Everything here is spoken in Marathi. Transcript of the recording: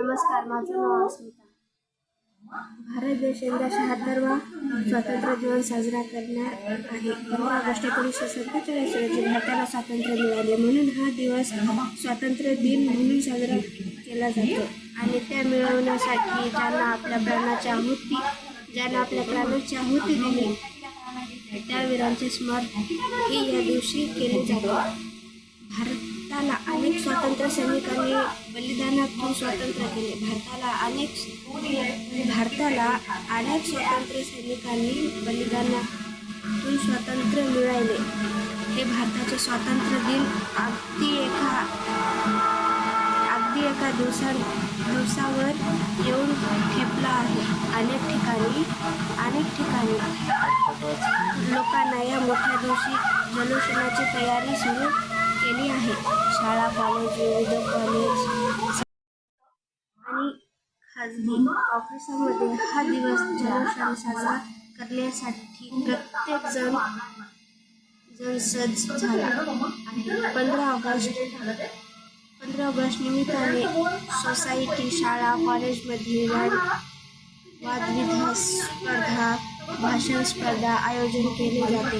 नमस्कार, माझं नाव अस्मिता. भारत देश यंदा 76वा स्वातंत्र्य दिवस साजरा करणार आहे. 15 ऑगस्ट 1947 रोजी भारताला स्वातंत्र्य मिळाले. म्हणून हा दिवस स्वातंत्र्य दिन म्हणून साजरा केला जातो. आणि त्या मिळवण्यासाठी ज्यांना आपल्या प्राणाची आहुती दिली त्या वीरांचे स्मरण हे या दिवशी केले जाते. भारताला अनेक स्वातंत्र्य सैनिकांनी बलिदानातून स्वतंत्र केले. भारताला अनेक स्वातंत्र्य सैनिकांनी बलिदानातून स्वातंत्र्य मिळवले. हे भारताचे स्वातंत्र्य दिन अगदी एका दिवसावर येऊन ठेपला आहे. अनेक ठिकाणी लोकांना या मोठ्या दिवशी जल्लोषाची तयारी सुरू केली आहे. शाळा, कॉलेज, विविध कॉलेज आणि खाजगी ऑफिसांमध्ये हा दिवस जल्लोषाने साजरा करण्यासाठी प्रत्येक जण सज्ज झाला आहे. 15 ऑगस्ट निमित्ताने सोसायटी, शाळा, कॉलेजमध्ये वादविवाद स्पर्धा, भाषण स्पर्धा आयोजन केले जाते.